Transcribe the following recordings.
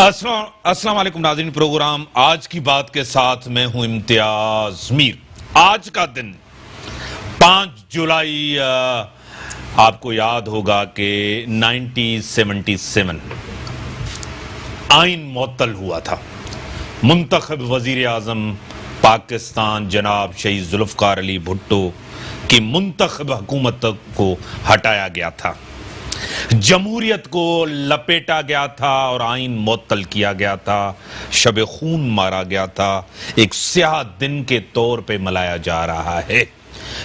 अस्सलाम वालेकुम नाज़रीन। प्रोग्राम आज की बात के साथ मैं हूं इम्तियाज मीर। आज का दिन 5 जुलाई आपको याद होगा कि 1977 आइन मुअत्तल हुआ था। मुंतखब वजीर आजम पाकिस्तान जनाब शहीद जुल्फ़िकार अली भुट्टो की मुंतखब हुकूमत को हटाया गया था, जमहूरियत को लपेटा गया था और आइन मुअत्तल किया गया था, शब खून मारा गया था। एक स्याह दिन के तौर पे मनाया जा रहा है।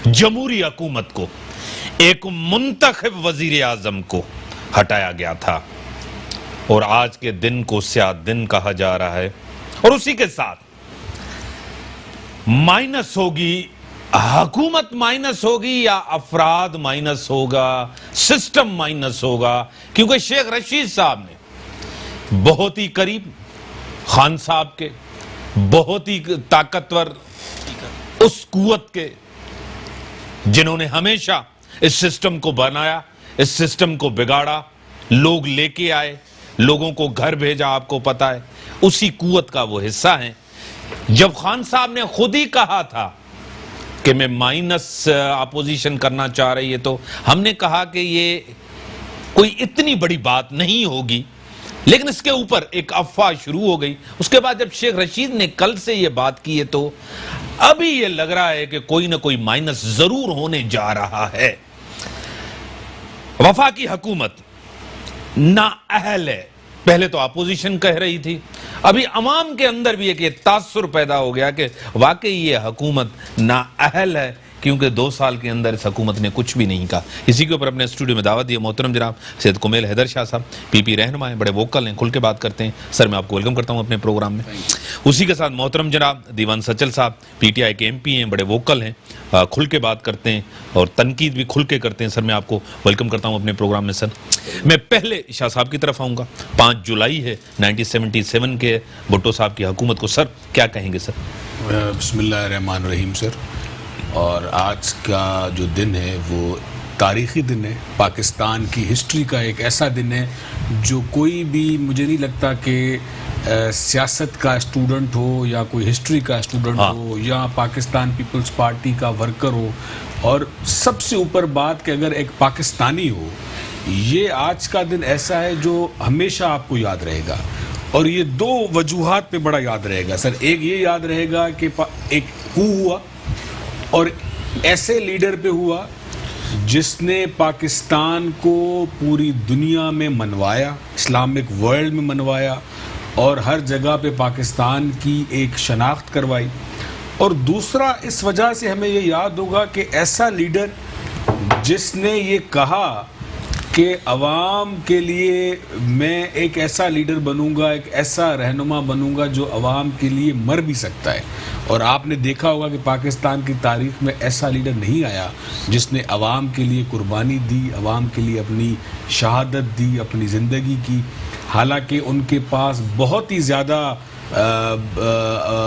जमहूरी हुकूमत को, एक मुंतखब वजीर आजम को हटाया गया था और आज के दिन को स्याह दिन कहा जा रहा है। और उसी के साथ माइनस होगी, हुकूमत माइनस होगी या अफराद माइनस होगा, सिस्टम माइनस होगा, क्योंकि शेख रशीद साहब ने बहुत ही करीब खान साहब के, बहुत ही ताकतवर उस कुव्वत के जिन्होंने हमेशा इस सिस्टम को बनाया, इस सिस्टम को बिगाड़ा, लोग लेके आए, लोगों को घर भेजा, आपको पता है, उसी कुव्वत का वो हिस्सा है। जब खान साहब ने खुद ही कहा था कि मैं माइनस अपोजिशन करना चाह रही है, तो हमने कहा कि ये कोई इतनी बड़ी बात नहीं होगी, लेकिन इसके ऊपर एक अफवाह शुरू हो गई। उसके बाद जब शेख रशीद ने कल से ये बात की है, तो अभी ये लग रहा है कि कोई ना कोई माइनस जरूर होने जा रहा है। वफाकी हुकूमत नाअहल है, पहले तो अपोजिशन कह रही थी, अभी अवाम के अंदर भी एक ये तासुर पैदा हो गया कि वाकई ये हुकूमत नाअहल है, क्योंकि 2 साल के अंदर इस हुकूमत ने कुछ भी नहीं कहा। इसी के ऊपर अपने स्टूडियो में दावत दी मोहतरम जनाब सैयद कुमैल हैदर शाह साहब, पीपी रहनुमा हैं, बड़े वोकल हैं, खुल के बात करते हैं। सर मैं आपको वेलकम करता हूं अपने प्रोग्राम में। उसी के साथ मोहतरम जनाब दीवान सचल साहब पीटीआई के MP हैं, बड़े वोकल हैं, खुल के बात करते हैं और तनकीद भी खुल के करते हैं। सर मैं आपको वेलकम करता हूं अपने प्रोग्राम में। सर मैं पहले शाह साहब की तरफ आऊँगा। 5 जुलाई है 1977 के भुट्टो साहब की हुकूमत को, सर क्या कहेंगे? सर बिस्मिल्लाहिर्रहमानिर्रहीम। सर, और आज का जो दिन है वो तारीख़ी दिन है, पाकिस्तान की हिस्ट्री का एक ऐसा दिन है जो कोई भी, मुझे नहीं लगता कि सियासत का स्टूडेंट हो या कोई हिस्ट्री का स्टूडेंट हो या पाकिस्तान पीपल्स पार्टी का वर्कर हो, और सबसे ऊपर बात कि अगर एक पाकिस्तानी हो, ये आज का दिन ऐसा है जो हमेशा आपको याद रहेगा। और ये 2 वजूहात पे बड़ा याद रहेगा। सर, एक ये याद रहेगा कि एक कू हुआ और ऐसे लीडर पे हुआ जिसने पाकिस्तान को पूरी दुनिया में मनवाया, इस्लामिक वर्ल्ड में मनवाया और हर जगह पे पाकिस्तान की एक शनाख्त करवाई। और दूसरा, इस वजह से हमें ये याद होगा कि ऐसा लीडर जिसने ये कहा कि अवाम के लिए मैं एक ऐसा लीडर बनूंगा, एक ऐसा रहनुमा बनूंगा जो अवाम के लिए मर भी सकता है। और आपने देखा होगा कि पाकिस्तान की तारीख में ऐसा लीडर नहीं आया जिसने अवाम के लिए कुर्बानी दी, अवाम के लिए अपनी शहादत दी, अपनी ज़िंदगी की। हालांकि उनके पास बहुत ही ज़्यादा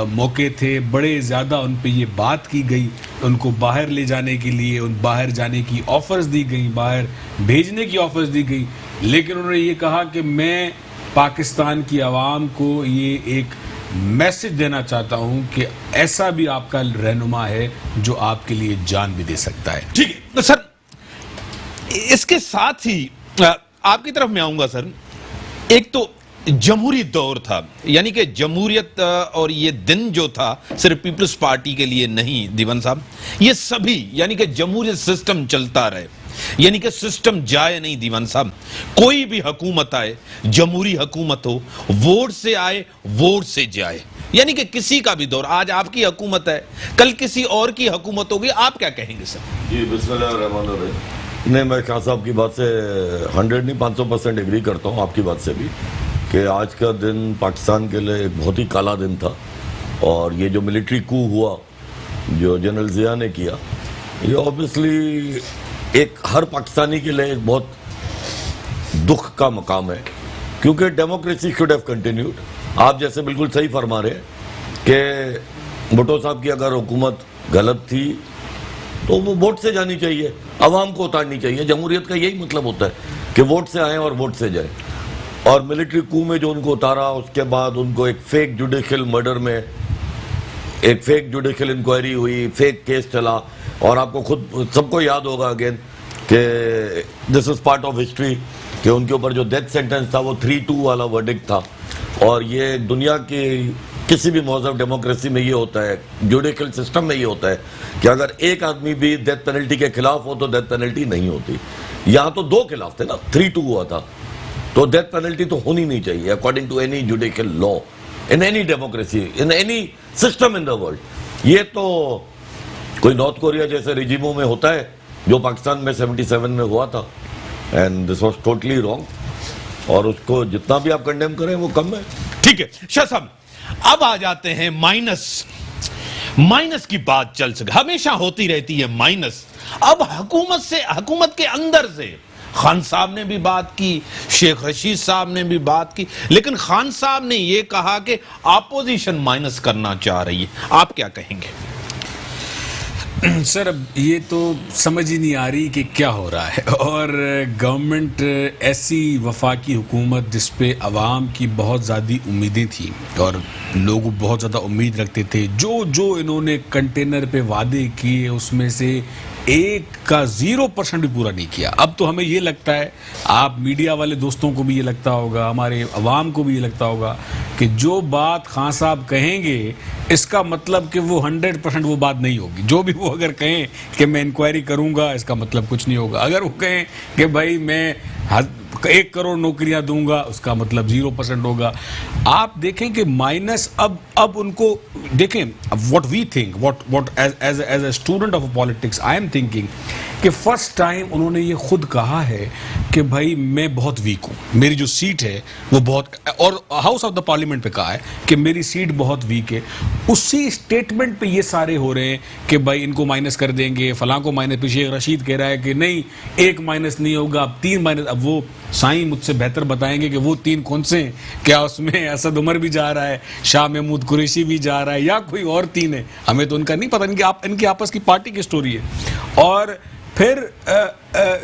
मौके थे, बड़े ज़्यादा उन पे ये बात की गई, उनको बाहर ले जाने के लिए, उन बाहर जाने की ऑफ़र्स दी गई, बाहर भेजने की ऑफ़र्स दी गई, लेकिन उन्होंने ये कहा कि मैं पाकिस्तान की आवाम को ये एक मैसेज देना चाहता हूँ कि ऐसा भी आपका रहनुमा है जो आपके लिए जान भी दे सकता है। ठीक है तो सर, इसके साथ ही आपकी तरफ मैं आऊँगा। सर, एक तो जमहूरी दौर था, यानी कि जमहूरियत और ये दिन जो था सिर्फ पीपल्स पार्टी के लिए नहीं दीवान साहब, ये सभी, यानी कि जमहूरियत सिस्टम चलता रहे, यानी कि सिस्टम जाए नहीं दीवान साहब। कोई भी हुकूमत आए, जमहूरी हुकूमत हो, वोट से आए वोट से जाए, यानी कि किसी का भी दौर, आज आपकी हुकूमत है, कल किसी और की हुकूमत होगी। आप क्या कहेंगे सर? जी बिस्मिल्लाहिर्रहमानिर्रहीम। नहीं, मैं शाह साहब की बात से 100 नहीं 500% एग्री करता हूँ, आपकी बात से भी, कि आज का दिन पाकिस्तान के लिए एक बहुत ही काला दिन था। और ये जो मिलिट्री कू हुआ जो जनरल ज़िया ने किया, ये ऑब्वियसली एक हर पाकिस्तानी के लिए एक बहुत दुख का मकाम है, क्योंकि डेमोक्रेसी शुड हैव कंटिन्यूड। आप जैसे बिल्कुल सही फरमा रहे हैं कि भुट्टो साहब की अगर हुकूमत गलत थी तो वो वोट से जानी चाहिए, अवाम को उतारनी चाहिए। जमहूरियत का यही मतलब होता है कि वोट से आए और वोट से जाए। और मिलिट्री कू में जो उनको उतारा, उसके बाद उनको एक फेक जुडिशियल मर्डर में एक फेक जुडिशियल इंक्वायरी हुई, फेक केस चला, और आपको खुद सबको याद होगा अगेन कि this is part of history कि उनके ऊपर जो डेथ सेंटेंस था वो 3-2 वाला वर्डिक्ट था। और ये दुनिया की किसी भी मौजूद डेमोक्रेसी में ये होता है, जुडिशियल सिस्टम में ये होता है कि अगर एक आदमी भी डेथ पेनल्टी के खिलाफ हो तो डेथ पेनल्टी नहीं होती। यहाँ तो 2 खिलाफ थे ना, 3-2 हुआ था, तो डेथ पेनल्टी तो होनी नहीं चाहिए according to any judicial law in any democracy in any system in the world. ये तो कोई नॉर्थ कोरिया जैसे रिजीमों में होता है जो पाकिस्तान में 77 में हुआ था, and this was totally wrong, और उसको जितना भी आप कंडेम करें वो कम है। ठीक है शाह साहब, अब आ जाते हैं माइनस की बात चल सके, हमेशा होती रहती है माइनस। अब हुकूमत के अंदर से खान साहब ने भी बात की, शेख रशीद साहब ने भी बात की, लेकिन खान साहब ने यह कहा कि अपोजिशन माइनस करना चाह रही है। आप क्या कहेंगे? सर, अब ये तो समझ ही नहीं आ रही कि क्या हो रहा है, और गवर्नमेंट ऐसी वफाकी हुकूमत जिस पे अवाम की बहुत ज़्यादा उम्मीदें थी और लोग बहुत ज़्यादा उम्मीद रखते थे, जो इन्होंने कंटेनर पे वादे किए उसमें से एक का 0% भी पूरा नहीं किया। अब तो हमें ये लगता है, आप मीडिया वाले दोस्तों को भी ये लगता होगा, हमारे अवाम को भी ये लगता होगा कि जो बात खान साहब कहेंगे इसका मतलब कि वो 100% वो बात नहीं होगी। जो भी वो अगर कहें कि मैं इंक्वायरी करूंगा, इसका मतलब कुछ नहीं होगा। अगर वो कहें कि भाई मैं 1 करोड़ नौकरियां दूंगा, उसका मतलब 0% होगा। आप देखें कि माइनस अब उनको देखें, what we think, what as a student of politics I am thinking कि फर्स्ट टाइम उन्होंने ये खुद कहा है कि भाई मैं बहुत वीक हूँ, मेरी जो सीट है वो बहुत, और हाउस ऑफ द पार्लियामेंट पे कहा है कि मेरी सीट बहुत वीक है। उसी स्टेटमेंट पे ये सारे हो रहे हैं कि भाई इनको माइनस कर देंगे, फलां को माइनस। शेख रशीद कह रहा है कि नहीं 1 माइनस नहीं होगा, अब 3 माइनस। अब वो साईं मुझसे बेहतर बताएंगे कि वो 3 कौन से हैं, क्या उसमें असद उमर भी जा रहा है, शाह महमूद कुरैशी भी जा रहा है, या कोई और 3 है, हमें तो उनका नहीं पता। इनकी आपस की पार्टी की स्टोरी है। और फिर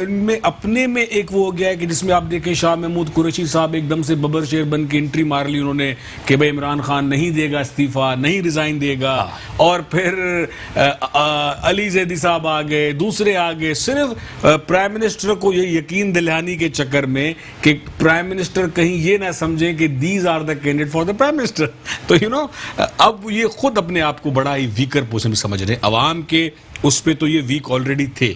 इनमें अपने में एक वो हो गया है कि जिसमें आप देखें शाह महमूद कुरैशी साहब एकदम से बबर शेर बन के एंट्री मार ली उन्होंने कि भाई इमरान खान नहीं देगा इस्तीफा, नहीं रिजाइन देगा। और फिर अली जैदी साहब आ गए, दूसरे आ गए, सिर्फ प्राइम मिनिस्टर को ये यकीन दिलाने के चक्कर में कि प्राइम मिनिस्टर कहीं ये ना समझें कि these are the candidate for the prime minister. तो अब ये खुद अपने आप को बड़ा ही वीकर पोजीशन में समझ रहे हैं। अवाम के उस पे तो ये वीक ऑलरेडी थे,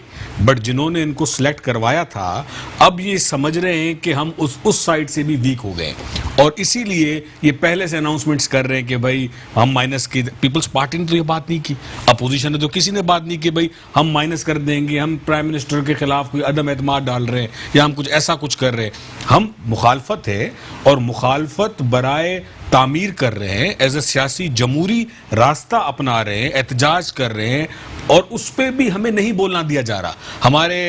बट जिन्होंने इनको सिलेक्ट करवाया था अब ये समझ रहे हैं कि हम उस साइड से भी वीक हो गए, और इसीलिए ये पहले से अनाउंसमेंट्स कर रहे हैं कि भाई हम माइनस की। पीपल्स पार्टी ने तो ये बात नहीं की, अपोजिशन ने तो किसी ने बात नहीं की भाई हम माइनस कर देंगे, हम प्राइम मिनिस्टर के खिलाफ कोई अदम एतमाद डाल रहे हैं या हम कुछ ऐसा कुछ कर रहे हैं। हम मुखालफत है और मुखालफत बराए तामीर कर रहे हैं, एज ए सियासी जमहूरी रास्ता अपना रहे हैं, एहतजाज कर रहे हैं, और उस पर भी हमें नहीं बोलना दिया जा रहा। हमारे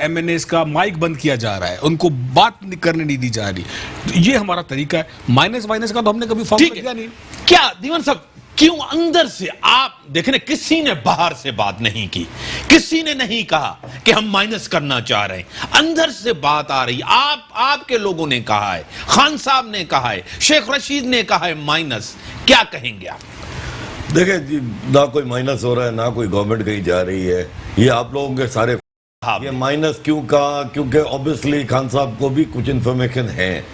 MNAs का माइक बंद किया जा रहा है, उनको बात करने नहीं दी जा रही। तो ये हमारा तरीका है। माइनस का तो हमने कभी फॉर्म किया नहीं। क्या दीवान साहब, क्यों अंदर से आप देखें, किसी ने बाहर से बात नहीं की, किसी ने नहीं कहा कि हम माइनस करना चाह रहे हैं, अंदर से बात आ रही। आपके लोगों ने कहा है, खान साहब ने कहा है, शेख रशीद ने कहा है माइनस। क्या कहेंगे आप? देखिए जी, ना कोई माइनस हो रहा है, ना कोई गवर्नमेंट कहीं जा रही है, ये आप लोगों के सारे। ये माइनस क्यों कहा? क्योंकि ऑब्वियसली खान साहब को भी कुछ इन्फॉर्मेशन है,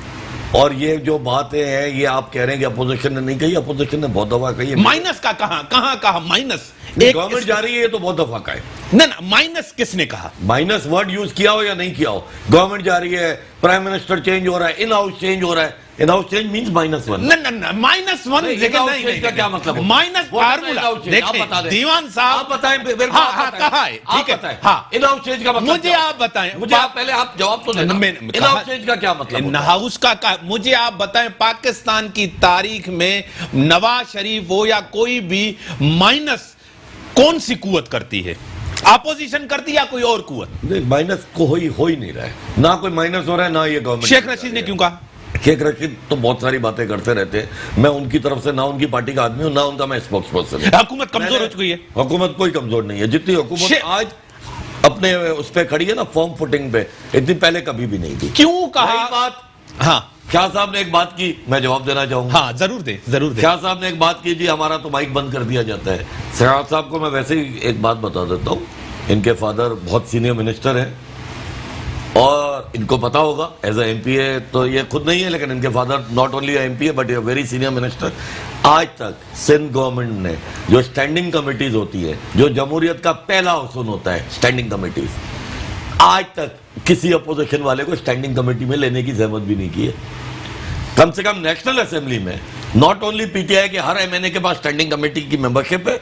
और ये जो बातें हैं ये आप कह रहे हैं कि अपोजिशन ने नहीं कही, अपोजिशन ने बहुत दफा कही है। माइनस का कहा माइनस? गवर्नमेंट जा रही है तो बहुत दफा का है ना, माइनस किसने कहा? माइनस वर्ड यूज किया हो या नहीं किया हो, गवर्नमेंट जा रही है, प्राइम मिनिस्टर चेंज हो रहा है, इन हाउस चेंज हो रहा है। In house change means -1। ना -1 लेकिन नहीं का क्या मतलब? माइनस फार्मूला देखिए दीवान साहब, आप बताएं। हाँ कहा है, ठीक है। हाँ, इन हाउस चेंज का मतलब मुझे आप बताएं, मुझे आप पहले आप जवाब तो देना। इन हाउस चेंज का क्या मतलब? इन हाउस का मुझे आप बताएं, पाकिस्तान की तारीख में नवाज शरीफ हो या कोई भी माइनस कौन सी कुवत करती है? अपोजिशन करती है या कोई और कुवत? माइनस को हो ही नहीं रहा है, ना कोई माइनस हो रहा है, ना ये गवर्नमेंट। शेख रशीद ने क्यों कहा? शेख रशीद तो बहुत सारी बातें करते रहते हैं, मैं उनकी तरफ से ना उनकी पार्टी का आदमी हूं, ना उनका मैं स्पोक्स पर्सन हूं। हुकूमत कमजोर हो चुकी है? हुकूमत कोई कमजोर नहीं है, जितनी हुकूमत आज अपने उस पे खड़ी है ना, फॉर्म फुटिंग पे, इतनी पहले कभी भी नहीं थी। क्यों कहा बात? हाँ, शाह साहब ने एक बात की, मैं जवाब देना चाहूंगा। हाँ जरूर दे, जरूर दे। शाह साहब ने एक बात की जी, हमारा तो माइक बंद कर दिया जाता है। शाह साहब को मैं वैसे ही एक बात बता देता हूँ, इनके फादर बहुत सीनियर मिनिस्टर हैं और इनको पता होगा, एज ए एमपीए तो ये खुद नहीं है, लेकिन इनके father not only MPa but ये वेरी सीनियर मिनिस्टर। आज तक सिंध गवर्नमेंट ने जो स्टैंडिंग कमिटीज होती है, जो जमहूरियत का पहला उसूल होता है स्टैंडिंग कमिटीज, आज तक किसी अपोजिशन वाले को स्टैंडिंग कमेटी में लेने की जहमत भी नहीं की है। कम से कम नेशनल असेंबली में नॉट ओनली पीटीआई के हर एमएनए के पास स्टैंडिंग कमेटी की मेंबरशिप है।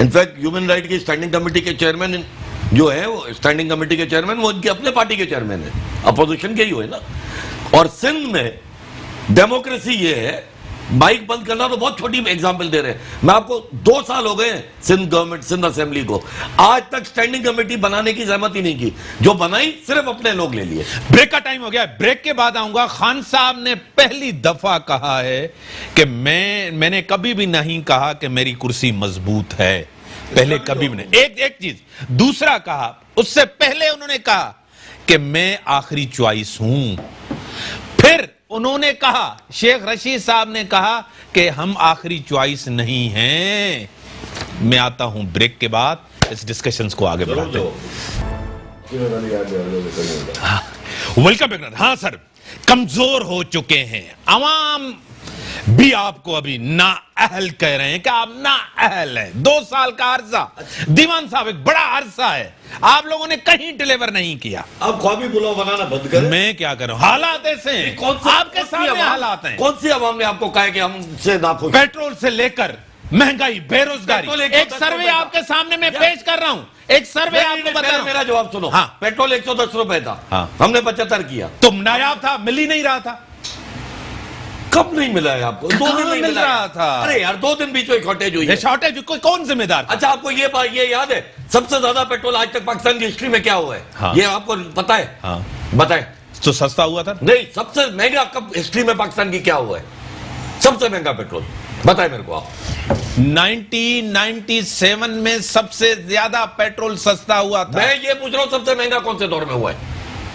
इनफैक्ट ह्यूमन राइट की स्टैंडिंग कमेटी के चेयरमैन जो है, वो स्टैंडिंग कमेटी के चेयरमैन वो इनके अपने पार्टी के चेयरमैन है, अपोजिशन के ही हो है ना। और सिंध में डेमोक्रेसी ये है, माइक बंद करना तो बहुत छोटी एग्जांपल दे रहे हैं। मैं आपको 2 साल हो गए सिंध गवर्नमेंट, सिंध असेंबली को, आज तक स्टैंडिंग कमेटी बनाने की जहमत ही नहीं की। जो बनाई सिर्फ अपने लोग ले लिए। ब्रेक का टाइम हो गया, ब्रेक के बाद आऊंगा। खान साहब ने पहली दफा कहा है कि मैंने कभी भी नहीं कहा कि मेरी कुर्सी मजबूत है, पहले कभी भी नहीं। एक चीज दूसरा कहा, उससे पहले उन्होंने कहा कि मैं आखिरी चॉइस हूं। फिर उन्होंने कहा, शेख रशीद साहब ने कहा कि हम आखिरी चॉइस नहीं हैं। मैं आता हूं ब्रेक के बाद, इस डिस्कशंस को आगे बढ़ाते हैं। Welcome back. हाँ सर, कमजोर हो चुके हैं, अवाम भी आपको अभी ना अहल कह रहे हैं कि आप ना अहल हैं। 2 साल का अरसा, दीवान साहब एक बड़ा अरसा है, आप लोगों ने कहीं डिलीवर नहीं किया। अब ख्वाबी पुलाव बनाना बंद करें। मैं क्या करूं, हालात ऐसे हैं, आपके सामने हालात हैं। कौन सी आवाम ने आपको कहा कि हमसे नाखुश? पेट्रोल से लेकर महंगाई, बेरोजगारी, एक सर्वे आपके सामने मैं पेश कर रहा हूं, एक सर्वे आपको बता रहा हूं। मेरा जवाब सुनो। हाँ। पेट्रोल 110 रुपए था, हाँ। हमने 75 किया। तुम नायाब था, मिल ही नहीं रहा था। कब नहीं मिला है आपको? 2 दिन नहीं मिल मिला रहा था। अरे यार 2 दिन बीच में शॉर्टेज हुई है। शॉर्टेज कौन जिम्मेदार था? अच्छा, आपको ये याद है सबसे ज्यादा पेट्रोल आज तक पाकिस्तान की हिस्ट्री में क्या हुआ है? हाँ। ये आपको पता है? हाँ। बताएं। तो सस्ता हुआ था? नहीं, सबसे महंगा कब हिस्ट्री में पाकिस्तान की क्या हुआ है? सबसे महंगा पेट्रोल बताएं मेरे को आप। 1997 में सबसे ज्यादा पेट्रोल सस्ता हुआ था। मैं ये पूछ रहा हूं सबसे महंगा कौन से दौर में हुआ है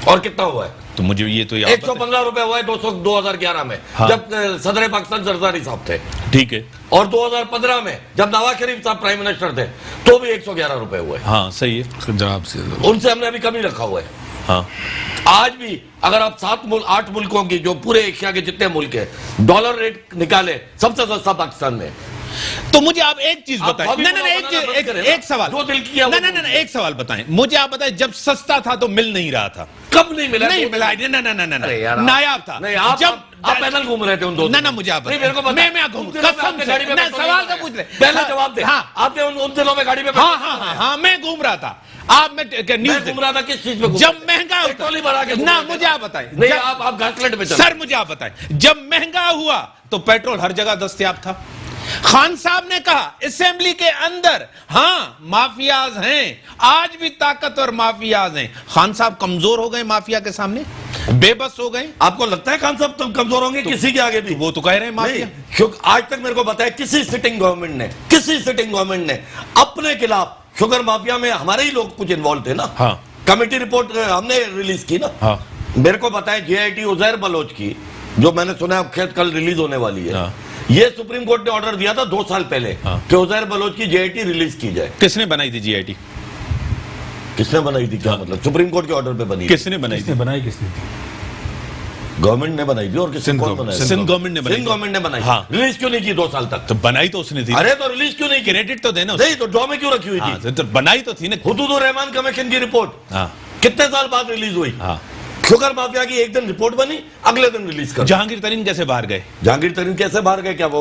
और कितना हुआ है? तो मुझे ये तो याद 115 रुपए हुआ है 2011 में। हाँ। जब सदर पाकिस्तान जरदारी साहब थे। ठीक है। और 2015 में जब नवाज शरीफ साहब प्राइम मिनिस्टर थे तो भी 111 रुपए हुए। हाँ सही है, जवाब से उनसे हमने अभी कमी रखा हुआ है। हाँ। आज भी अगर आप 8 मुल्कों की, जो पूरे एशिया के जितने मुल्क है, डॉलर रेट निकाले, सबसे सस्ता पाकिस्तान में। तो मुझे आप एक चीज बताएं। आप एक सवाल, जो दिल किया वो नहीं, एक सवाल बताएं मुझे। आप बताएं, जब सस्ता था तो मिल नहीं रहा था। कब नहीं मिला? नहीं मिला, नहीं, नायाब था। नहीं, आप जब आप पैदल घूम रहे थे उन 2 दिन। ना मुझे आप नहीं, मेरे को बता। मैं घूम कसम से, ना सवाल तो पूछ रहे, पहले जवाब दे। हाँ। आपने उन दिनों में गाड़ी पे हाँ, मैं घूम रहा था। आप मैं न्यूज घूम रहा था, किस चीज पे? जब महंगा पेट्रोल ही बढ़ा के ना, मुझे आप बताएं। नहीं, आप घासलेट पे चले। सर मुझे आप बताएं, जब महंगा हुआ तो पेट्रोल हर जगह दस्तयाब था। खान साहब ने कहा असेंबली के अंदर, हाँ माफियाज हैं, आज भी ताकतवर माफियाज हैं। खान साहब कमजोर हो गए माफिया के सामने, बेबस हो गए। आपको लगता है खान साहब तुम कमजोर होंगे किसी के आगे भी? वो तो कह रहे हैं माफिया। क्योंकि आज तक मेरे को बताया किसी सिटिंग गवर्नमेंट ने अपने खिलाफ, शुगर माफिया में हमारे ही लोग कुछ इन्वॉल्व थे ना। हाँ। कमेटी रिपोर्ट हमने रिलीज की ना। हाँ। मेरे को बताया जेआईटी उजैर बलोच की, जो मैंने सुना है खेत कल रिलीज होने वाली है। हाँ। ये सुप्रीम कोर्ट ने ऑर्डर दिया था 2 साल पहले। हाँ। कि उजैर बलोच की जेआईटी रिलीज की जाए। किसने बनाई थी जीआईटी? किसने बनाई थी? क्या मतलब? सुप्रीम कोर्ट के ऑर्डर पे बनी? किसने बनाई थी? गवर्नमेंट ने बनाई थी। और किसने? सिंध गवर्नमेंट ने बनाई। सिंध गवर्नमेंट ने बनाई। हाँ। रिलीज क्यों नहीं की 2 साल तक? तो बनाई तो उसने थी। अरे तो रिलीज क्यों नहीं की? क्रेडिट तो देना। नहीं तो ड्रॉ में क्यों रखी हुई थी? हाँ, तो बनाई तो थी ना। हुदूद रहमान कमीशन की रिपोर्ट हाँ। कितने साल बाद रिलीज हुई? हाँ। शुगर माफिया की एक दिन रिपोर्ट बनी, अगले दिन रिलीज कर। जहांगीर तरीन कैसे बाहर गए? जहांगीर तरीन कैसे बाहर गए? क्या वो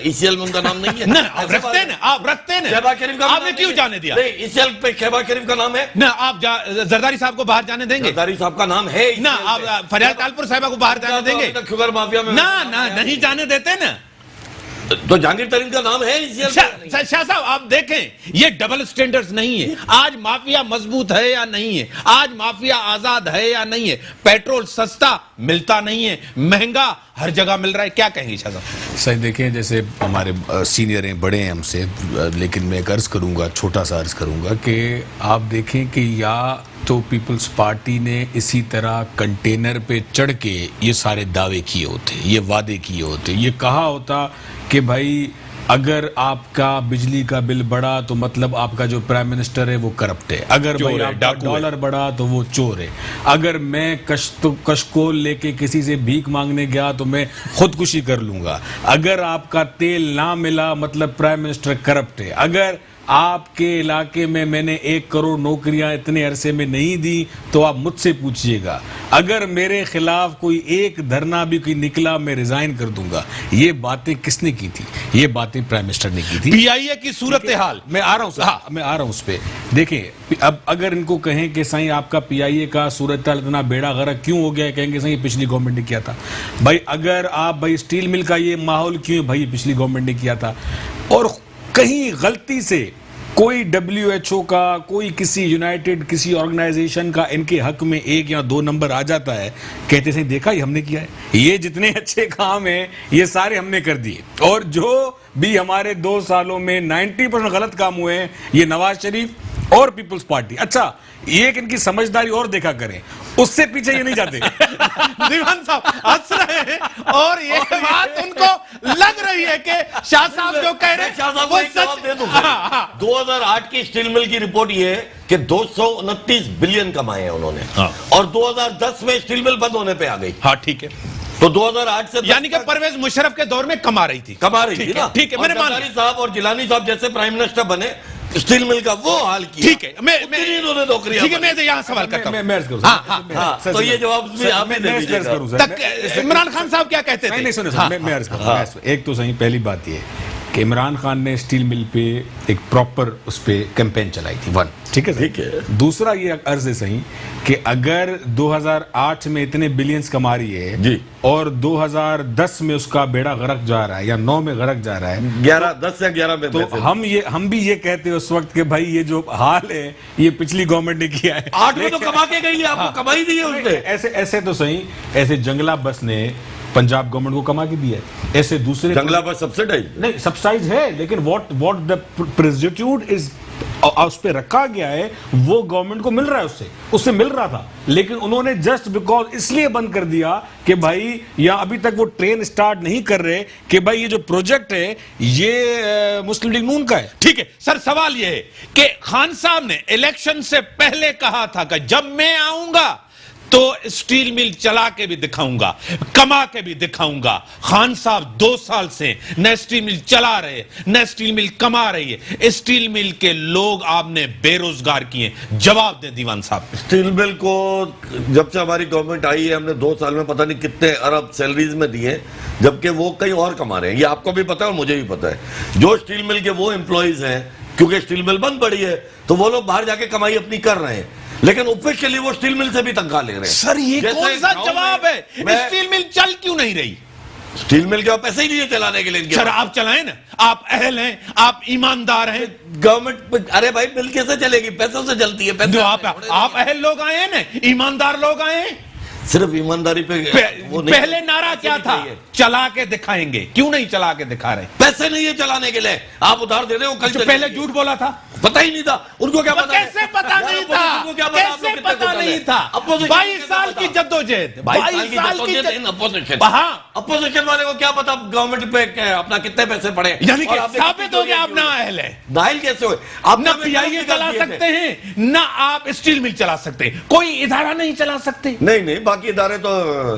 ईसीएल में उनका नाम नहीं है? ना, आप रखते हैं ना, आप रखते हैं ना। शहबाज शरीफ का आपने क्यों जाने दिया? नहीं, ईसीएल पे शहबाज शरीफ का नाम है ना। आप जरदारी साहब को बाहर जाने देंगे? जरदारी साहब का नाम है ना। आप फरियाद तालपुर साहिबा को बाहर जाने देंगे? शुगर माफिया में ना, नहीं जाने देते ना। तो जहांगीर तरीन का नाम है ईसीएल। शाह साहब आप देखें, ये डबल स्टैंडर्ड्स नहीं है। आज माफिया मजबूत है या नहीं है, आज माफिया आजाद है या नहीं है। पेट्रोल सस्ता मिलता नहीं है, महंगा हर जगह मिल रहा है। क्या कहेंगे शाह साहब? सही देखें, जैसे हमारे सीनियर हैं, बड़े हैं हमसे, लेकिन मैं एक अर्ज करूंगा, छोटा सा अर्ज करूंगा कि आप देखें कि या तो पीपल्स पार्टी ने इसी तरह कंटेनर पे चढ़ के ये सारे दावे किए होते, ये वादे किए होते, ये कहा होता कि भाई अगर आपका बिजली का बिल बढ़ा तो मतलब आपका जो प्राइम मिनिस्टर है वो करप्ट है, अगर भाई आपका डॉलर बढ़ा तो वो चोर है, अगर मैं कशकोल लेके किसी से भीख मांगने गया तो मैं खुदकुशी कर लूंगा, अगर आपका तेल ना मिला मतलब प्राइम मिनिस्टर करप्ट है, अगर आपके इलाके में मैंने 1 करोड़ नौकरियां इतने अरसे में नहीं दी तो आप मुझसे पूछिएगा, अगर मेरे खिलाफ कोई एक धरना भी कोई निकला मैं रिजाइन कर दूंगा। ये बातें किसने की थी? ये बातें प्राइम मिनिस्टर ने की थी। पीआईए की सूरत हाल, मैं आ रहा हूं, हाँ मैं आ रहा हूं उस पे। देखें, अब अगर इनको कहें कि सही आपका पीआईए का सूरत हाल इतना बेड़ा गर्क क्यों हो गया, कहेंगे सही पिछली गवर्नमेंट ने किया था। भाई अगर आप भाई स्टील मिल का ये माहौल क्यों, भाई पिछली गवर्नमेंट ने किया था। और कहीं गलती से कोई WHO का, कोई किसी यूनाइटेड किसी ऑर्गेनाइजेशन का इनके हक में 1 या 2 नंबर आ जाता है, कहते हैं देखा ये हमने किया है, ये जितने अच्छे काम हैं ये सारे हमने कर दिए, और जो भी हमारे 2 सालों में 90% गलत काम हुए हैं ये नवाज शरीफ और पीपल्स पार्टी। अच्छा, ये एक इनकी समझदारी और देखा करें, उससे पीछे ये नहीं जाते। दीवान साहब हंस रहे हैं और ये बात उनको लग रही है कि शाह साहब जो कह रहे शाह साहब वो को एक जवाब दे दूं। 2008 की स्टील मिल की रिपोर्ट ये है कि 229 बिलियन कमाए हैं उन्होंने, और 2010 में स्टील मिल बंद होने पे आ गई। हाँ ठीक है, तो 2008 से यानी कि परवेज मुशर्रफ के दौर में कमा रही थी ना। ठीक है, मैंने मान लिया। साहब और जिलानी साहब जैसे प्राइम मिनिस्टर बने, स्टील मिल का वो हाल किया। ठीक है, मैं उन्होंने नौकरियां, ठीक है, मैं यहाँ सवाल करता हूँ। हाँ, तो ये जवाब भी आप तक इमरान खान साहब क्या कहते थे? नहीं सुनो, मैं अर्ज करूँ। एक तो सही पहली बात ये कि इमरान खान ने स्टील मिल पे एक प्रॉपर उस पे कैंपेन चलाई थी, 1, ठीक है। ठीक है। दूसरा ये अर्ज है सही कि अगर 2008 में इतने बिलियंस कमा रही है जी, और 2010 में उसका बेड़ा गरक जा रहा है या 9 में गरक जा रहा है, 10 या 11 में, तो हम भी ये कहते हैं उस वक्त कि भाई ये जो हाल है ये पिछली गवर्नमेंट ने किया है। 8 में तो कमा के गई है, आपको कमाई दी है उसने। ऐसे तो सही, ऐसे जंगला बस ने पंजाब गवर्नमेंट को कमा के दिया है, ऐसे दूसरे जंगला पर सब्सिडाइज नहीं, सब्सिडाइज है, लेकिन व्हाट द प्रेस्टिट्यूट इज उस पे रखा गया है वो गवर्नमेंट को मिल रहा है, उससे मिल रहा था, लेकिन उन्होंने जस्ट बिकॉज इसलिए बंद कर दिया कि भाई या अभी तक वो ट्रेन स्टार्ट नहीं कर रहे कि भाई ये जो प्रोजेक्ट है ये मुस्लिम लीग नून का है। ठीक है सर, सवाल ये है कि खान साहब ने इलेक्शन से पहले कहा था कि जब मैं आऊंगा तो स्टील मिल चला के भी दिखाऊंगा, कमा के भी दिखाऊंगा। खान साहब 2 साल से न स्टील मिल चला रहे, न स्टील मिल कमा रही है। स्टील मिल के लोग आपने बेरोजगार किए, जवाब दे दीवान साहब। स्टील मिल को जब से हमारी गवर्नमेंट आई है हमने 2 साल में पता नहीं कितने अरब सैलरीज में दिए, जबकि वो कहीं और कमा रहे हैं। ये आपको भी पता है और मुझे भी पता है। जो स्टील मिल के वो एम्प्लॉइज हैं, क्योंकि स्टील मिल बंद पड़ी है तो वो लोग बाहर जाके कमाई अपनी कर रहे हैं, लेकिन ऑफिशियली वो स्टील मिल से भी तनख्वाह ले रहे हैं। सर ये कौन सा जवाब है? स्टील मिल चल क्यों नहीं रही? स्टील मिल के पैसे ही नहीं है चलाने के लिए। सर आप चलाएं ना, आप अहल हैं, आप ईमानदार हैं। गवर्नमेंट, अरे भाई मिल कैसे चलेगी? पैसों से चलती है। पैसे आप अहल लोग आए हैं ना, ईमानदार लोग आए हैं। सिर्फ ईमानदारी पे वो पहले नारा क्या था? चला के दिखाएंगे। क्यों नहीं चला के दिखा रहे? पैसे नहीं है चलाने के लिए। आप उधार दे रहे हो। कल पहले झूठ बोला था, पता ही नहीं था उनको। क्या पता? कैसे पता नहीं था? कैसे पता नहीं था? 22 साल की जद्दोजहद, 22 साल की अपोजिशन। अपोजिशन वाले को क्या पता गवर्नमेंट पे अपना कितने पैसे पड़े? यानी कि साबित हो गया आप ना अहल है। नाइल कैसे हो? आप ना पीआईए चला सकते हैं, ना आप स्टील मिल चला सकते हैं, कोई इदारा नहीं चला सकते। नहीं, बाकी इदारे तो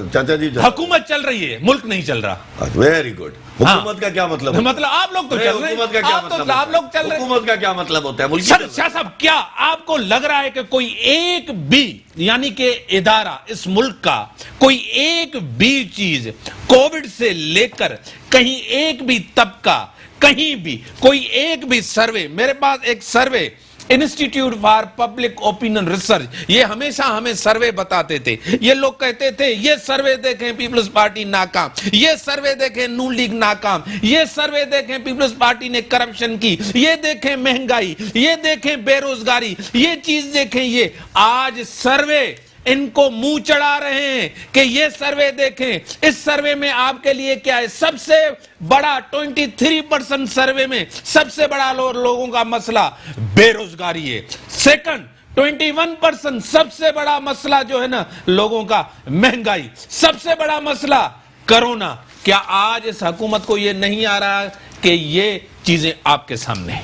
चाचा जी, हुकूमत चल रही है, मुल्क नहीं चल रहा। Very good. हुकूमत का क्या मतलब? मतलब आप लोग तो चल रहे हैं। हुकूमत का क्या मतलब? आप लोग चल रहे हैं। हुकूमत का क्या मतलब होता है? सर शाह साहब, क्या आपको लग रहा है कि कोई एक भी यानी कि इदारा इस मुल्क का कोई एक भी चीज कोविड से लेकर कहीं एक भी तबका, कहीं भी कोई एक भी सर्वे, मेरे पास एक survey institute for public opinion research, ये हमेशा हमें सर्वे बताते थे। ये लोग कहते थे ये सर्वे देखें पीपल्स पार्टी नाकाम, ये सर्वे देखें नून लीग नाकाम, ये सर्वे देखें पीपल्स पार्टी ने करप्शन की, ये देखें महंगाई, ये देखें बेरोजगारी, ये चीज देखें। ये आज सर्वे इनको मुंह चढ़ा रहे हैं कि ये सर्वे देखें। इस सर्वे में आपके लिए क्या है? सबसे बड़ा 23% सर्वे में सबसे बड़ा लोगों का मसला बेरोजगारी है। सेकंड, 21%। सबसे बड़ा मसला जो है ना लोगों का, महंगाई। सबसे बड़ा मसला कोरोना। क्या आज इस हुकूमत को यह नहीं आ रहा कि ये चीजें आपके सामने है?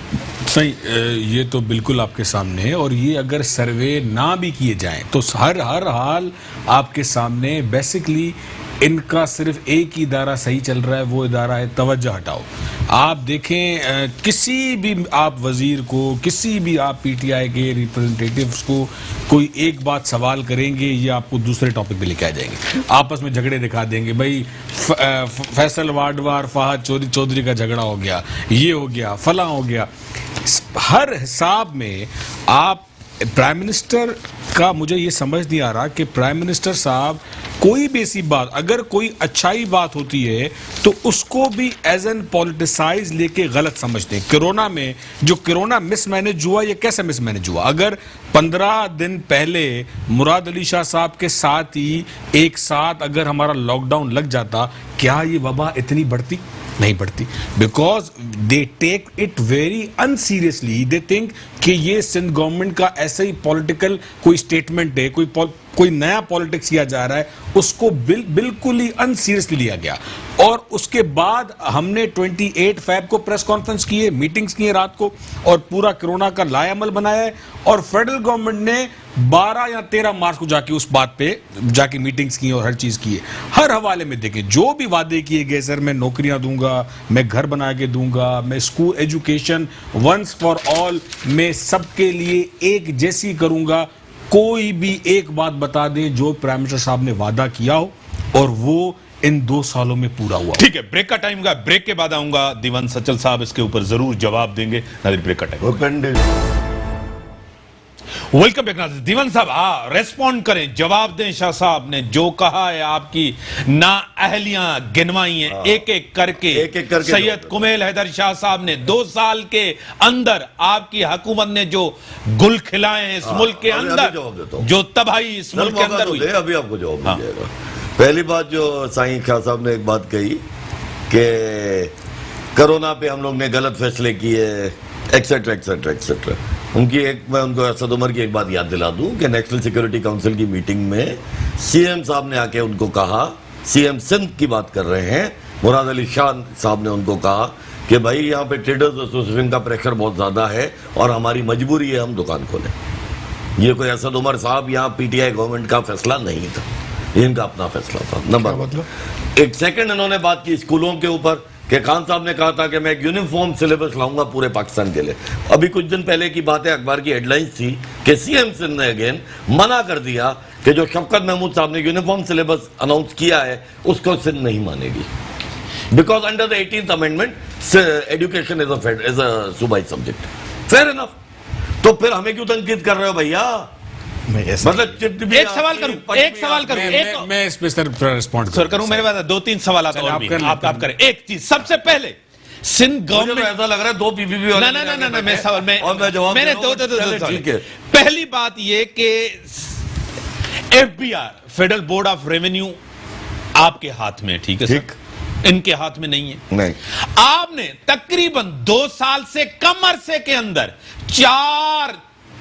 सही, ये तो बिल्कुल आपके सामने है। और ये अगर सर्वे ना भी किए जाएं तो हर हाल आपके सामने। बेसिकली इनका सिर्फ एक ही इदारा सही चल रहा है, वो इदारा है तवज्जो हटाओ। आप देखें किसी भी आप वजीर को, किसी भी आप पीटीआई के रिप्रेजेंटेटिव्स को कोई एक बात सवाल करेंगे, ये आपको दूसरे टॉपिक पे लेके आ जाएंगे, आपस में झगड़े दिखा देंगे। भाई फैसल वाडवार फहद चौधरी का झगड़ा हो गया, ये हो गया, फला हो गया। हर हिसाब में आप प्राइम मिनिस्टर का, मुझे ये समझ नहीं आ रहा कि प्राइम मिनिस्टर साहब कोई भी ऐसी बात, अगर कोई अच्छाई बात होती है तो उसको भी एज एन पॉलिटिसाइज लेके गलत समझते हैं। कोरोना में जो कोरोना मिसमैनेज हुआ, ये कैसे मिसमैनेज हुआ? अगर 15 दिन पहले मुराद अली शाह साहब के साथ ही एक साथ अगर हमारा लॉकडाउन लग जाता, क्या ये वबा इतनी बढ़ती? नहीं बढ़ती। Because they take it very unseriously. They think कि ये सिंध गवर्नमेंट का ऐसा ही पॉलिटिकल कोई स्टेटमेंट है, कोई नया पॉलिटिक्स किया जा रहा है, उसको बिल्कुल ही अनसीरियसली लिया गया। और उसके बाद हमने 28 फैब को प्रेस कॉन्फ्रेंस की है, मीटिंग्स की है रात को, और पूरा कोरोना का लाएअमल बनाया है। और फेडरल गवर्नमेंट ने 12 या 13 मार्च को जाके उस बात पे जाके मीटिंग्स की और हर चीज की है। हर हवाले में देखें, जो भी वादे किए गए, सर मैं नौकरियां दूंगा, मैं घर बना के दूंगा, मैं school education once for all में सबके लिए एक जैसी करूंगा, कोई भी एक बात बता दें जो प्राइम मिनिस्टर साहब ने वादा किया हो और वो इन 2 सालों में पूरा हुआ। ठीक है, ब्रेक का टाइम का, ब्रेक के बाद आऊंगा। दीवान सचल साहब इसके ऊपर जरूर जवाब देंगे। नाज़रीन, ब्रेक का टाइम। वेलकम बैक नाज़रीन। दीवान साहब रेस्पॉन्ड करें, जवाब दें। शाह साहब ने जो कहा है, आपकी ना अहलियां गिनवाई हैं एक एक करके। सैयद कुमैल हैदर शाह साहब ने 2 साल के अंदर आपकी हुकूमत ने जो गुल खिलाए हैं इस मुल्क के अंदर, जो तबाही इस मुल्क के अंदर हुई। अभी आपको जवाब मिल जाएगा। पहली बात जो साईं शाह साहब ने एक बात कही कि कोरोना पे हम लोग ने गलत फैसले किए, एक्सेट्रा एक्सेट्रा एक्सेट्रा। मैं उनको असद उमर की एक बात याद दिला दूं कि नेशनल सिक्योरिटी काउंसिल की मीटिंग में सीएम साहब ने आके उनको कहा, सीएम सिंध की बात कर रहे हैं, मुराद अली शाह साहब ने उनको कहा कि भाई यहाँ पे ट्रेडर्स एसोसिएशन का प्रेशर बहुत ज्यादा है और हमारी मजबूरी है हम दुकान खोलें। ये कोई असद उमर साहब यहाँ पीटीआई गवर्नमेंट का फैसला नहीं था, इनका अपना फैसला था। नंबर मतलब एक सेकंड इन्होंने बात की स्कूलों के ऊपर कि खान साहब ने कहा था कि मैं एक यूनिफॉर्म सिलेबस लाऊंगा पूरे पाकिस्तान के लिए। अभी कुछ दिन पहले की बात है, अखबार की हेडलाइंस थी कि सीएम सिंध ने अगेन मना कर दिया कि जो शफकत महमूद साहब ने यूनिफॉर्म सिलेबस अनाउंस किया है उसको सिंध नहीं मानेगी, because under the 18th amendment education is a सूबाई सब्जेक्ट। Fair enough. तो फिर हमें क्यों तनकीद कर रहे हो भैया? मतलब एक सवाल करूं, मैं इस पे सर रिस्पॉन्ड सर करूं। मेरे पास 2-3 सवाल आप करें। एक चीज सबसे पहले, सिंध गवर्नमेंट ऐसा लग रहा है 2 पीपीपी वाले ना मैं सवाल मैं जवाब मैंने दो ठीक है। पहली बात ये कि FBR federal board of revenue आपके हाथ में, ठीक है सर, इनके हाथ में नहीं है। नहीं, आपने तकरीबन 2 साल से कम अरसे के अंदर 4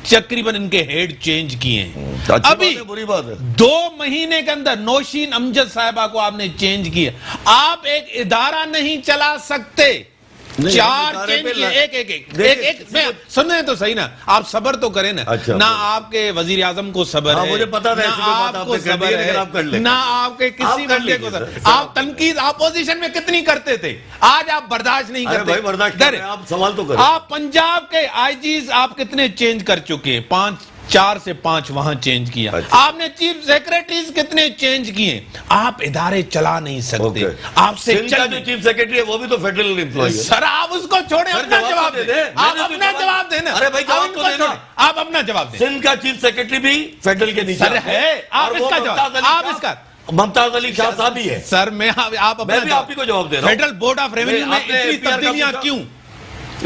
तकरीबन इनके हेड चेंज किए हैं। अभी बुरी बात है 2 महीने के अंदर नौशीन अमजद साहिबा को आपने चेंज किया। आप एक इदारा नहीं चला सकते, 4 चेंज किए, एक मैं सुनने तो सही ना, आप सबर तो करें ना। अच्छा, ना आपके वजीर आजम को सबर है, मुझे पता था, ना आपको सबर है, ना आपके किसी बंदे को सबर। आप तनकीद अपोजिशन में कितनी करते थे, आज आप बर्दाश्त नहीं करते। भाई बर्दाश्त करें, आप सवाल तो करें। आप पंजाब के आईजीज आप कितने चेंज कर चुके हैं? 4 से 5 वहां चेंज किया। अच्छा। आपने चीफ सेक्रेटरीज कितने चेंज किए? आप इदारे चला नहीं सकते। आपसे जो चीफ सेक्रेटरी है वो भी तो फेडरल एम्प्लॉय है। सर आप उसको छोड़े, अपना जवाब दे। आप अपना जवाब देना। अरे भाई जवाब तो देना। आप अपना जवाब दें। सिंध का चीफ सेक्रेटरी भी फेडरल के नीचे है। आप इसका जवाब, आप इसका मुमताज अली शाह साहब ही है। सर मैं आप अपना आप ही को जवाब दे रहा हूं। फेडरल बोर्ड ऑफ रेवेन्यू में इतनी तब्दीलियां क्यों,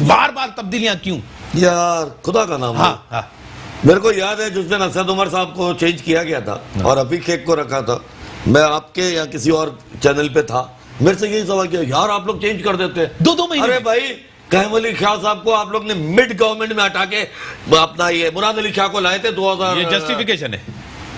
बार-बार तब्दीलियां क्यों? यार खुदा का नाम। हाँ। मेरे को याद है जिस दिन असद उमर साहब को चेंज किया गया था और हफीज शेख को रखा था, मैं आपके या किसी और चैनल पे था, मेरे से यही सवाल किया, यार आप लोग चेंज कर देते 2 महीने। अरे भाई कहम अली शाह साहब को आप लोग ने मिड गवर्नमेंट में हटा के अपना ये मुराद अली शाह को लाए थे 2000। ये जस्टिफिकेशन है,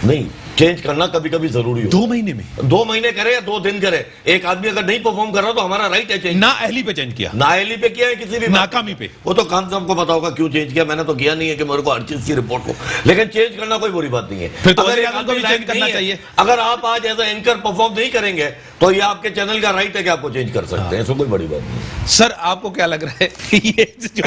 नहीं, चेंज करना कभी कभी जरूरी हो। 2 महीने में, 2 महीने करे या 2 दिन करे, एक आदमी अगर नहीं परफॉर्म कर रहा तो हमारा राइट है चेंज। ना अहली पे चेंज किया, ना अहली पे किया है, किसी भी नाकामी पे। वो तो खान साहब को पता होगा क्यों चेंज किया, मैंने तो किया नहीं है कि मेरे को हर चीज की रिपोर्ट हो, लेकिन चेंज करना कोई बुरी बात नहीं है। फिर तो अगर वज़ीर एक आज़म को भी आदमी चेंज लायक करना नहीं है, चाहिए। अगर आप आज एज एंकर परफॉर्म नहीं करेंगे तो ये आपके चैनल का राइट है कि आपको चेंज कर सकते हैं, इसमें कोई बड़ी बात नहीं। सर आपको क्या लग रहा है ये जो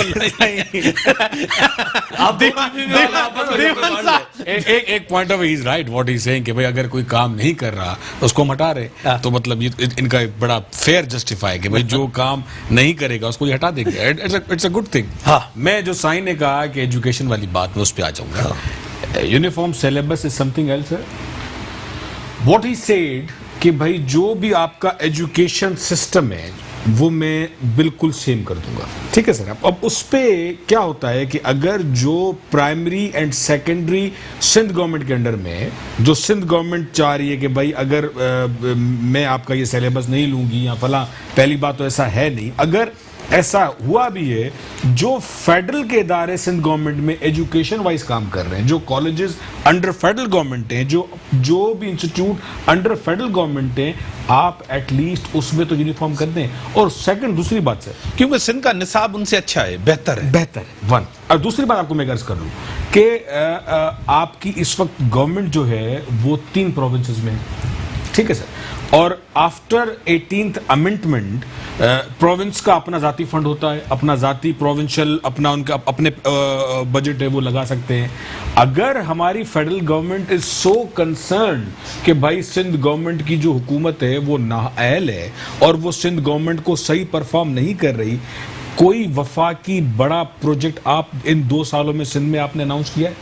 एक point of is right what he saying कि भाई अगर कोई काम नहीं कर रहा उसको हम हटा रहे, तो मतलब ये इनका एक बड़ा फेयर जस्टिफाई कि भाई जो काम नहीं करेगा उसको ये हटा देंगे। It's a good thing. हाँ। मैं जो साइन ने कहा कि एजुकेशन वाली बात में उस पर आ जाऊंगा। Uniform syllabus is something else है। व्हाट ही सेड कि भाई जो भी आपका एजुकेशन सिस्टम है वो मैं बिल्कुल सेम कर दूंगा, ठीक है सर। अब उस पे क्या होता है कि अगर जो primary and secondary Sindh government के अंडर में, जो सिंध गवर्नमेंट चाह रही है कि भाई अगर मैं आपका ये सिलेबस नहीं लूंगी या फला, पहली बात तो ऐसा है नहीं। अगर ऐसा हुआ भी है, जो फेडरल के इदारे सिंध गवर्नमेंट में एजुकेशन वाइज काम कर रहे हैं, जो कॉलेजेस अंडर फेडरल गवर्नमेंट हैं, जो भी इंस्टीट्यूट अंडर फेडरल गवर्नमेंट हैं, आप एटलीस्ट उसमें तो यूनिफॉर्म कर दें। और सेकंड, दूसरी बात सर, क्योंकि सिंध का निसाब उनसे अच्छा है, बेहतर है वन। और दूसरी बात आपको मैं अर्ज कर लूं कि आपकी इस वक्त गवर्नमेंट जो है वो 3 प्रोविंसेस में है, ठीक है सर। और आफ्टर 18th अमेंडमेंट प्रोविंस का अपना जाती फंड होता है, अपना जाती प्रोविंशियल अपना उनका अपने बजट है वो लगा सकते हैं। अगर हमारी federal government is so concern कि भाई सिंध गवर्नमेंट की जो हुकूमत है वो नाअहल है और वो सिंध गवर्नमेंट को सही परफॉर्म नहीं कर रही, कोई वफाकी बड़ा प्रोजेक्ट आप इन 2 सालों में सिंध में आपने अनाउंस किया है?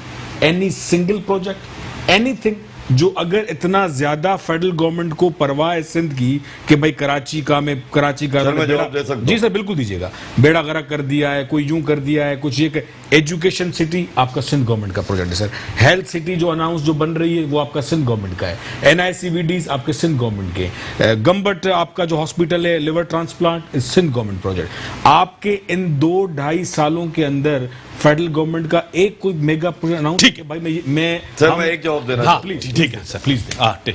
एनी सिंगल प्रोजेक्ट, एनीथिंग जो अगर इतना ज्यादा फेडरल गवर्नमेंट को परवाह है सिंध की कि भाई कराची का मैं जवाब दे सकता हूं। जी सर बिल्कुल दीजिएगा। बेड़ा गर्क कर दिया है, कोई यूं कर दिया है, कुछ ये एजुकेशन सिटी आपका सिंध गवर्नमेंट का प्रोजेक्ट है सर। हेल्थ सिटी जो अनाउंस जो बन रही है वो आपका सिंध गवर्नमेंट का है। NICVDs आपके सिंध गवर्नमेंट के। गम्बट आपका जो हॉस्पिटल है liver transplant Sindh government project. आपके इन 2-2.5 सालों के अंदर फेडरल गवर्नमेंट का एक कोई मेगा प्रोजेक्ट अनाउंस, ठीक है भाई मैं सर मैं एक जवाब देना हाँ प्लीज, ठीक है sir please.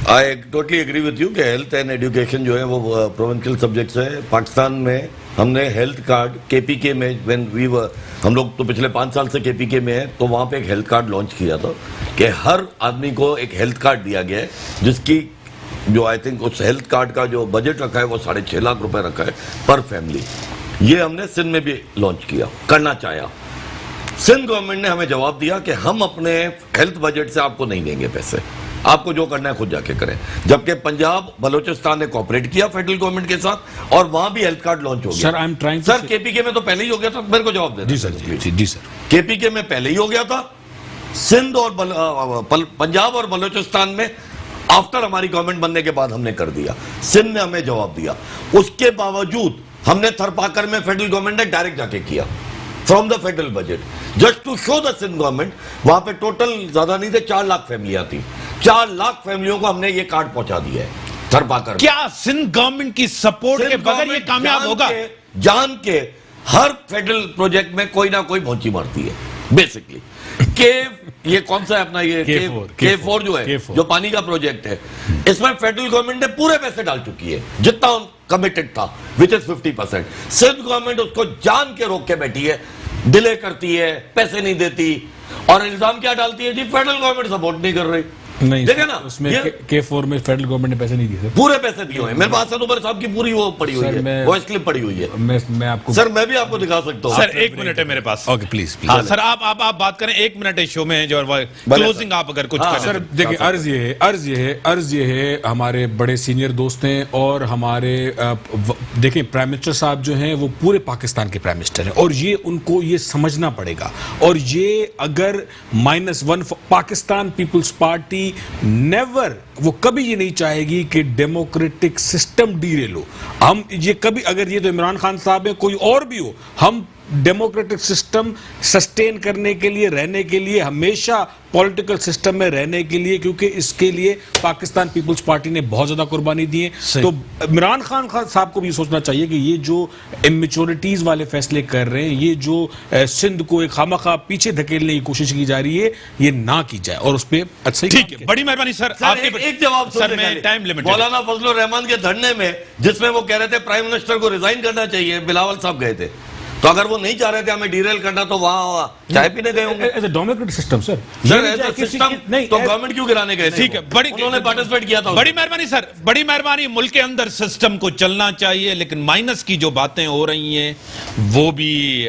I totally agree with you कि हेल्थ एंड एजुकेशन जो है वो प्रोविंशियल सब्जेक्ट्स है। पाकिस्तान में हमने हेल्थ कार्ड KPK में व्हेन वी वर, हम लोग तो पिछले 5 साल से KPK में है, तो वहाँ पे एक हेल्थ कार्ड लॉन्च किया था कि हर आदमी को एक हेल्थ कार्ड दिया गया है, जिसकी जो आई थिंक उस हेल्थ कार्ड का जो बजट रखा है वो 6.5 लाख रुपए रखा है पर फैमिली। ये हमने सिंध में भी लॉन्च किया, करना चाहा। सिंध गवर्नमेंट ने हमें जवाब दिया कि हम अपने हेल्थ बजट से आपको नहीं देंगे पैसे, आपको जो करना है खुद जाके करें। जबकि पंजाब बलोचिस्तान ने कोऑपरेट किया फेडरल गवर्नमेंट के साथ और वहां भी हेल्थ कार्ड लॉन्च हो गया। Sir I am trying sir KPK में तो पहले ही हो गया था, मेरे को जवाब दे। जी सर जी सर KPK में पहले ही हो गया था, सिंध और पंजाब और बलोचिस्तान में आफ्टर हमारी गवर्नमेंट बनने के बाद हमने कर दिया। सिंध ने हमें जवाब दिया, उसके बावजूद हमने थरपाकर में फेडरल गवर्नमेंट ने डायरेक्ट जाके किया from the federal budget, just to show the Sindh government. वहां पे टोटल ज्यादा नहीं थे, 4 लाख फैमिलियां थी, 4 लाख फैमिलियों को हमने ये कार्ड पहुंचा दिया है थरपाकर। क्या सिंध गवर्नमेंट की सपोर्ट के बगैर ये कामयाब होगा? जान के हर फेडरल प्रोजेक्ट में कोई ना कोई भौंची मारती है बेसिकली। ये कौन सा है अपना ये K4 जो है, जो पानी का प्रोजेक्ट है, इसमें फेडरल गवर्नमेंट ने पूरे पैसे डाल चुकी है जितना कमिटेड था, विच इज 50%। सिंध गवर्नमेंट उसको जान के रोक के बैठी है, डिले करती है, पैसे नहीं देती और इल्जाम क्या डालती है जी फेडरल गवर्नमेंट सपोर्ट नहीं कर रही। नहीं देखे ना, उसमें K4 में फेडरल गवर्नमेंट ने पैसे नहीं दिए, पूरे पैसे दिए हुए हैं। मेरे पास उमर साहब की पूरी वो पड़ी हुई है, वॉइस क्लिप पड़ी हुई है। मैं आपको सर मैं भी आपको दिखा सकता हूँ। सर 1 मिनट है मेरे पास। ओके प्लीज हाँ सर आप बात करें 1 मिनट है शो में, जो क्लोजिंग आप अगर कुछ करें। सर देखिए अर्ज ये है हमारे बड़े सीनियर दोस्त हैं और हमारे देखिए प्राइम मिनिस्टर साहब जो हैं वो पूरे पाकिस्तान के प्राइम मिनिस्टर हैं और ये उनको ये समझना पड़ेगा। और ये अगर -1 पाकिस्तान पीपुल्स पार्टी वो कभी ये नहीं चाहेगी कि डेमोक्रेटिक सिस्टम डीरेल हो। हम ये कभी, अगर ये तो इमरान खान साहब है, कोई और भी हो, हम डेमोक्रेटिक सिस्टम सस्टेन करने के लिए, रहने के लिए, हमेशा पॉलिटिकल सिस्टम में रहने के लिए, क्योंकि इसके लिए पाकिस्तान पीपल्स पार्टी ने बहुत ज्यादा कुर्बानी दी है। तो इमरान खान साहब को भी सोचना चाहिए कि ये जो इमेच्योरिटीज वाले फैसले कर रहे हैं, ये जो सिंध को एक खामखा पीछे धकेलने की कोशिश की जा रही है, ये ना की जाए और उस पर अच्छा। ठीक है, बड़ी मेहरबानी सर। एक जवाब सर में टाइम लिमिट। मौलाना फजलुर रहमान के धरने में जिसमें वो कह रहे थे प्राइम मिनिस्टर को रिजाइन करना चाहिए, बिलावल साहब गए थे, तो अगर वो नहीं चाह रहे थे हमें डीरेल करना तो वहां चाय पीने गए होंगे। As a democratic system sir, system नहीं तो गवर्नमेंट क्यों गिराने गए थे? ठीक है, बड़ी उन्होंने पार्टिसिपेट किया था। बड़ी मेहरबानी सर, बड़ी मेहरबानी। मुल्क के अंदर सिस्टम को चलना चाहिए, लेकिन माइनस की जो बातें हो रही हैं वो भी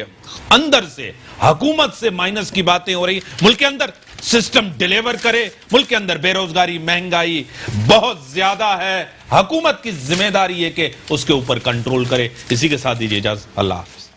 अंदर से, हुकूमत से माइनस की बातें हो रही। मुल्क के अंदर सिस्टम डिलीवर करे। मुल्क के अंदर बेरोजगारी, महंगाई बहुत ज्यादा है। हुकूमत की जिम्मेदारी है कि उसके ऊपर कंट्रोल करे। इसी के साथ दीजिए इजाजत। अल्लाह हाफिज।